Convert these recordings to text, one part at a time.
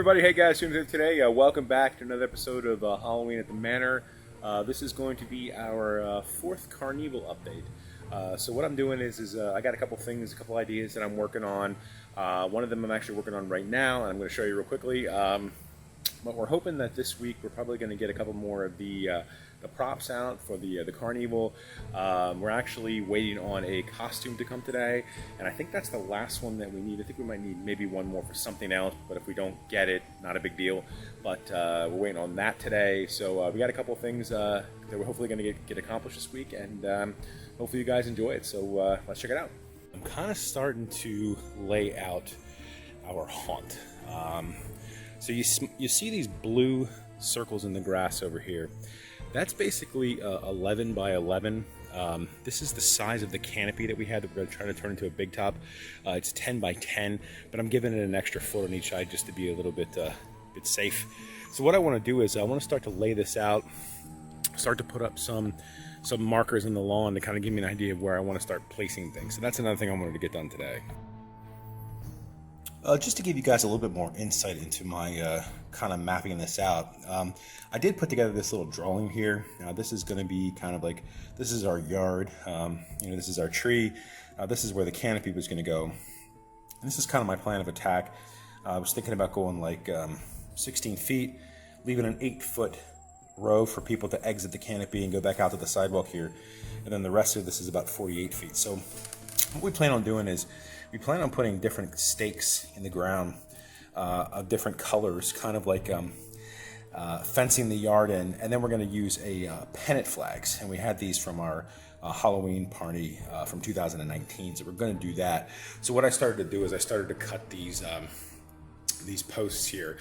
everybody, hey guys, today. Welcome back to another episode of Halloween at the Manor. This is going to be our fourth Carnevil update. So what I'm doing is I got a couple things, a couple ideas that I'm working on. One of them I'm actually working on right now, and I'm going to show you real quickly. But we're hoping that this week we're probably going to get a couple more of the props out for the Carnevil. We're actually waiting on a costume to come today, and I think that's the last one that we need. I think we might need maybe one more for something else, but if we don't get it, not a big deal. But we're waiting on that today, so we got a couple things that we're hopefully going to get accomplished this week, and hopefully you guys enjoy it. So let's check it out. I'm kind of starting to lay out our haunt. So you see these blue circles in the grass over here. That's basically 11 by 11. This is the size of the canopy that we had that we're going to try to turn into a big top. It's 10 by 10, but I'm giving it an extra foot on each side just to be a little bit safe. So what I want to do is I want to start to lay this out, start to put up some markers in the lawn to kind of give me an idea of where I want to start placing things. So that's another thing I wanted to get done today. Just to give you guys a little bit more insight into my kind of mapping this out, I did put together this little drawing here. Now this is going to be kind of like, this is our yard, this is our tree, this is where the canopy was going to go. And this is kind of my plan of attack. I was thinking about going like 16 feet, leaving an 8-foot row for people to exit the canopy and go back out to the sidewalk here. And then the rest of this is about 48 feet. So what we plan on doing is, we plan on putting different stakes in the ground of different colors, kind of like fencing the yard in, and then we're going to use pennant flags, and we had these from our Halloween party from 2019, so we're going to do that. So what I started to do is I started to cut these posts here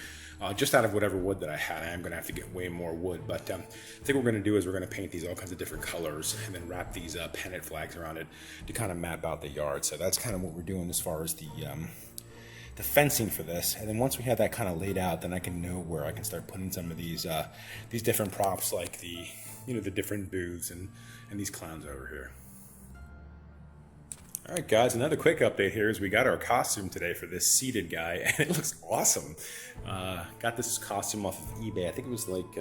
just out of whatever wood that I had. I am going to have to get way more wood, but I think what we're going to do is we're going to paint these all kinds of different colors and then wrap these pennant flags around it to kind of map out the yard. So that's kind of what we're doing as far as the fencing for this. And then once we have that kind of laid out, then I can know where I can start putting some of these different props, like the different booths and these clowns over here. All right, guys, another quick update here is we got our costume today for this seated guy, and it looks awesome. Got this costume off of eBay. I think it was like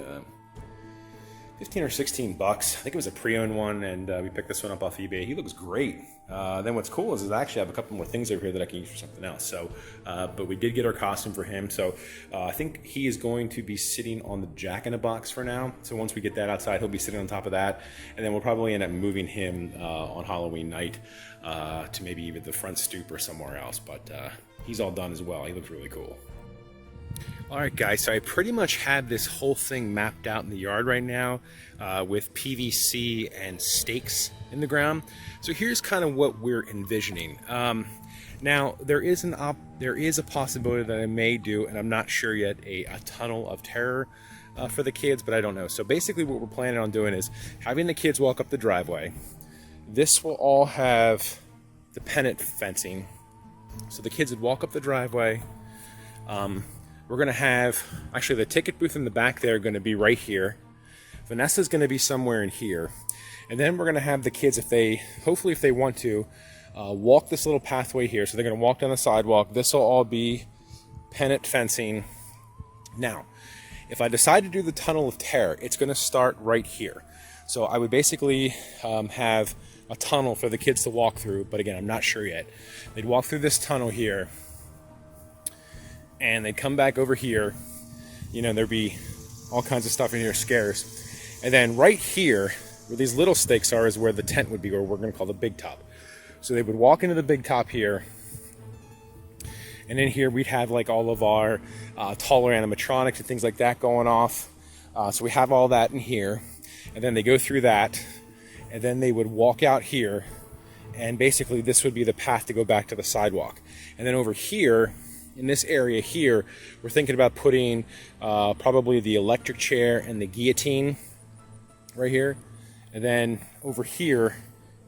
15 or 16 bucks. I think it was a pre-owned one, and we picked this one up off eBay. He looks great. Then what's cool is I actually have a couple more things over here that I can use for something else. So, but we did get our costume for him. So I think he is going to be sitting on the Jack-in-a-Box for now. So once we get that outside, he'll be sitting on top of that. And then we'll probably end up moving him on Halloween night to maybe even the front stoop or somewhere else. But he's all done as well. He looks really cool. Alright guys, so I pretty much have this whole thing mapped out in the yard right now with PVC and stakes in the ground. So here's kind of what we're envisioning. Now there is a possibility that I may do, and I'm not sure yet, a tunnel of terror for the kids, but I don't know. So basically what we're planning on doing is having the kids walk up the driveway. This will all have the pennant fencing. So the kids would walk up the driveway. We're going to have, actually the ticket booth in the back there going to be right here. Vanessa's going to be somewhere in here. And then we're going to have the kids, hopefully if they want to, walk this little pathway here. So they're going to walk down the sidewalk. This will all be pennant fencing. Now, if I decide to do the tunnel of terror, it's going to start right here. So I would basically have a tunnel for the kids to walk through. But again, I'm not sure yet. They'd walk through this tunnel here, and they'd come back over here. There'd be all kinds of stuff in here, scares. And then right here, where these little stakes are, is where the tent would be, or we're going to call the big top. So they would walk into the big top here, and in here we'd have like all of our taller animatronics and things like that going off. So we have all that in here, and then they go through that, and then they would walk out here, and basically this would be the path to go back to the sidewalk. And then over here, in this area here, we're thinking about putting probably the electric chair and the guillotine right here. And then over here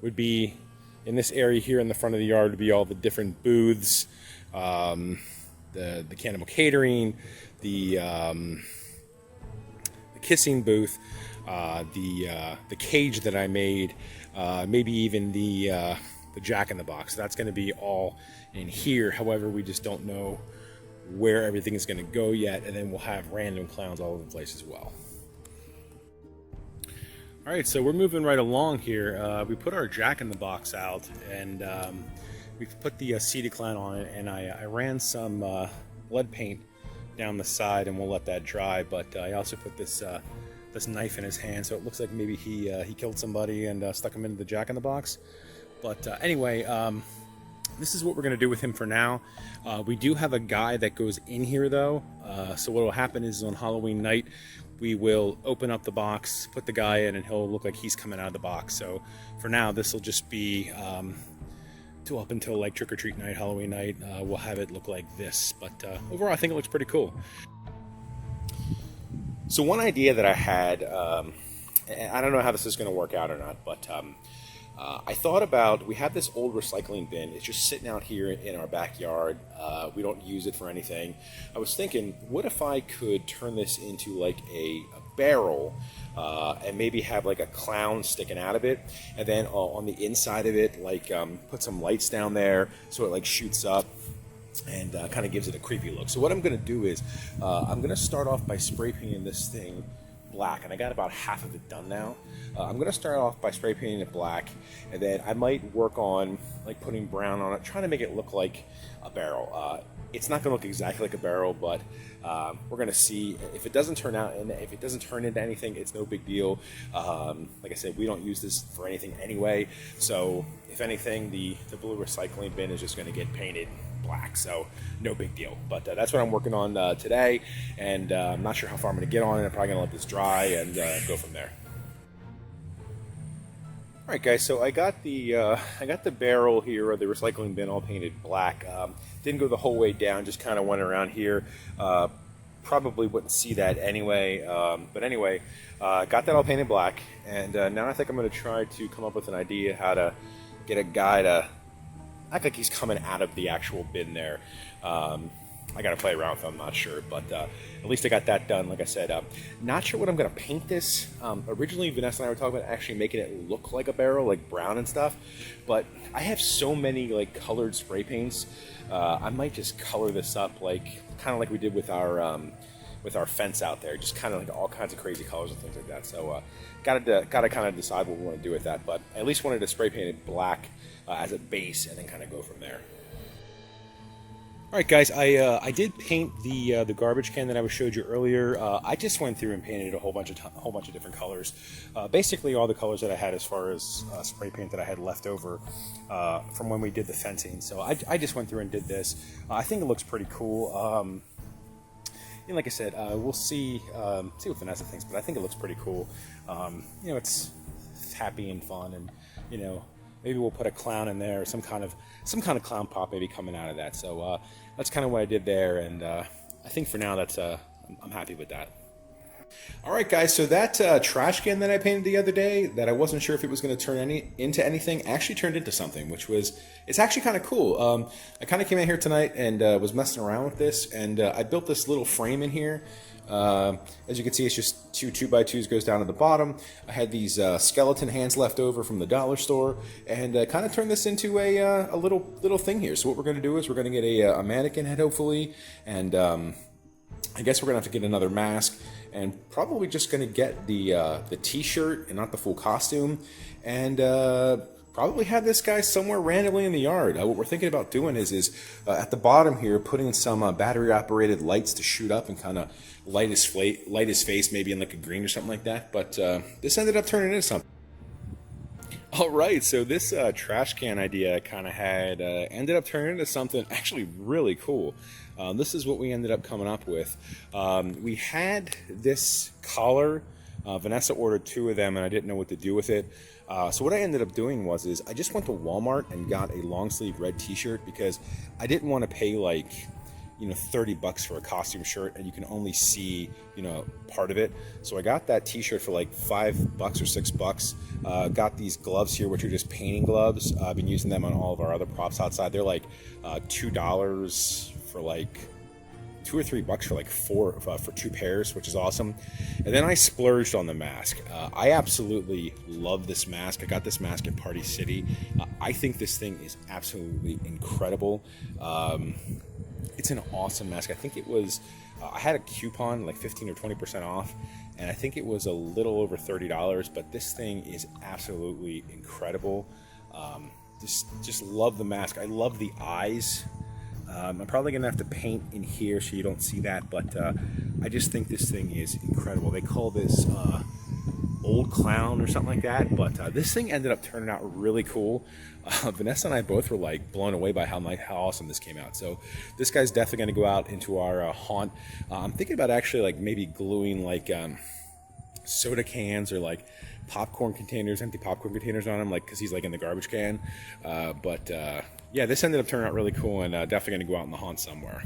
would be, in this area here in the front of the yard, would be all the different booths, the cannibal catering, the kissing booth, the cage that I made, maybe even the Jack-in-the-Box. That's going to be all in here. However, we just don't know where everything is going to go yet, and then we'll have random clowns all over the place as well. All right, so we're moving right along here. We put our Jack-in-the-Box out, and we put the seated clown on it, and I ran some lead paint down the side, and we'll let that dry. But I also put this this knife in his hand, so it looks like maybe he killed somebody and stuck him into the Jack-in-the-Box. But anyway, this is what we're going to do with him for now. We do have a guy that goes in here, though. So what will happen is on Halloween night, we will open up the box, put the guy in, and he'll look like he's coming out of the box. So for now, this will just be up until like trick-or-treat night, Halloween night. We'll have it look like this. But overall, I think it looks pretty cool. So one idea that I had, and I don't know how this is going to work out or not, but I thought about, we have this old recycling bin. It's just sitting out here in our backyard. We don't use it for anything. I was thinking, what if I could turn this into like a barrel and maybe have like a clown sticking out of it, and then on the inside of it, like put some lights down there so it like shoots up and kind of gives it a creepy look. So what I'm going to do is I'm going to start off by spray painting this thing black, and I got about half of it done now. I'm going to start off by spray painting it black, and then I might work on like putting brown on it, trying to make it look like a barrel. It's not going to look exactly like a barrel, but we're going to see. If it doesn't turn out, and if it doesn't turn into anything, it's no big deal. Like I said, we don't use this for anything anyway, so if anything, the blue recycling bin is just going to get painted black, so no big deal. But that's what I'm working on today, and I'm not sure how far I'm going to get on it. I'm probably going to let this dry and go from there. All right, guys, so I got the barrel here, or the recycling bin, all painted black. Didn't go the whole way down, just kind of went around here. Probably wouldn't see that anyway, but anyway, got that all painted black, and now I think I'm going to try to come up with an idea how to get a guy to act like he's coming out of the actual bin there. I got to play around with it, I'm not sure, but at least I got that done. Like I said, not sure what I'm going to paint this. Originally, Vanessa and I were talking about actually making it look like a barrel, like brown and stuff, but I have so many like colored spray paints. I might just color this up like kind of like we did with our fence out there, just kind of like all kinds of crazy colors and things like that. So gotta kind of decide what we want to do with that, but I at least wanted to spray paint it black as a base and then kind of go from there. All right, guys, I did paint the garbage can that I showed you earlier. I just went through and painted a whole bunch of different colors. Basically, all the colors that I had as far as spray paint that I had left over from when we did the fencing. So I just went through and did this. I think it looks pretty cool. And like I said, we'll see what Vanessa thinks, but I think it looks pretty cool. You know, it's happy and fun, and you know, maybe we'll put a clown in there, or some kind of clown pop maybe coming out of that. So that's kind of what I did there, and I think for now that's I'm happy with that. All right, guys, so that trash can that I painted the other day that I wasn't sure if it was going to turn into anything actually turned into something, which was, it's actually kind of cool. I kind of came in here tonight and was messing around with this, and I built this little frame in here. As you can see, it's just two 2x2s goes down to the bottom. I had these skeleton hands left over from the dollar store, and kind of turned this into a little thing here. So what we're going to do is we're going to get a mannequin head, hopefully, and I guess we're going to have to get another mask, and probably just going to get the t-shirt and not the full costume, and probably have this guy somewhere randomly in the yard. What we're thinking about doing is at the bottom here, putting some battery-operated lights to shoot up and kind of light his face, maybe in like a green or something like that. But this ended up turning into something. All right, so this trash can idea kind of had ended up turning into something actually really cool. This is what we ended up coming up with. We had this collar. Vanessa ordered 2 of them, and I didn't know what to do with it. So what I ended up doing was I just went to Walmart and got a long sleeve red t-shirt, because I didn't want to pay like, you know, $30 for a costume shirt and you can only see, you know, part of it. So I got that t-shirt for like $5 or $6. Got these gloves here, which are just painting gloves. I've been using them on all of our other props outside. They're like $2 for like $2 or $3 for like for 2 pairs, which is awesome. And then I splurged on the mask. I absolutely love this mask. I got this mask at Party City. I think this thing is absolutely incredible. It's an awesome mask. I think it was, I had a coupon, like 15 or 20% off, and I think it was a little over $30, but this thing is absolutely incredible. Just love the mask. I love the eyes. I'm probably gonna have to paint in here so you don't see that, but I just think this thing is incredible. They call this Old Clown or something like that, but this thing ended up turning out really cool. Vanessa and I both were like blown away by how awesome this came out. So this guy's definitely going to go out into our haunt. I'm thinking about actually like maybe gluing like soda cans or like popcorn containers, empty popcorn containers on him, like because he's like in the garbage can. But yeah, this ended up turning out really cool, and definitely going to go out in the haunt somewhere.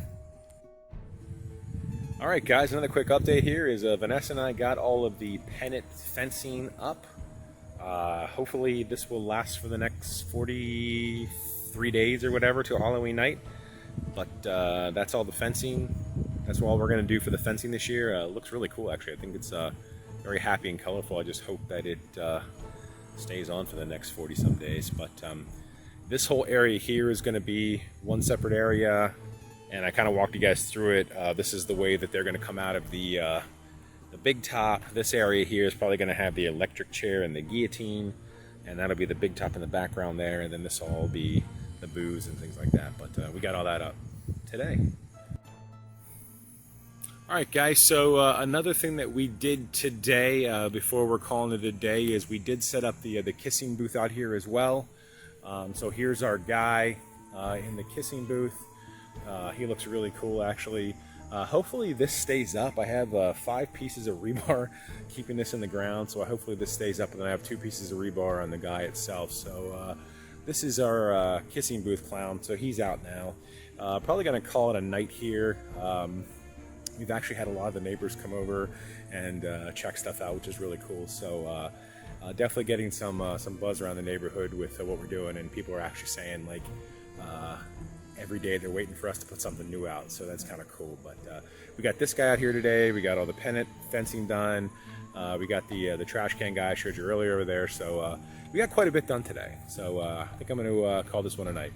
All right, guys, another quick update here is Vanessa and I got all of the pennant fencing up. Hopefully this will last for the next 43 days or whatever till Halloween night. But that's all the fencing. That's all we're going to do for the fencing this year. It looks really cool, actually. I think it's very happy and colorful. I just hope that it stays on for the next 40-some days. But this whole area here is going to be one separate area. And I kind of walked you guys through it. This is the way that they're going to come out of the big top. This area here is probably going to have the electric chair and the guillotine, and that'll be the big top in the background there. And then this will all be the booze and things like that. But we got all that up today. All right, guys. So another thing that we did today, before we're calling it a day, is we did set up the kissing booth out here as well. So here's our guy in the kissing booth. He looks really cool, actually. Hopefully this stays up. I have 5 pieces of rebar keeping this in the ground, so hopefully this stays up, and then I have 2 pieces of rebar on the guy itself. So this is our kissing booth clown, so he's out now. Probably going to call it a night here. We've actually had a lot of the neighbors come over and check stuff out, which is really cool. So definitely getting some buzz around the neighborhood with what we're doing, and people are actually saying, like, every day they're waiting for us to put something new out, so that's kind of cool. But we got this guy out here today. We got all the pennant fencing done. We got the trash can guy I showed you earlier over there. So we got quite a bit done today. So I think I'm going to call this one a night.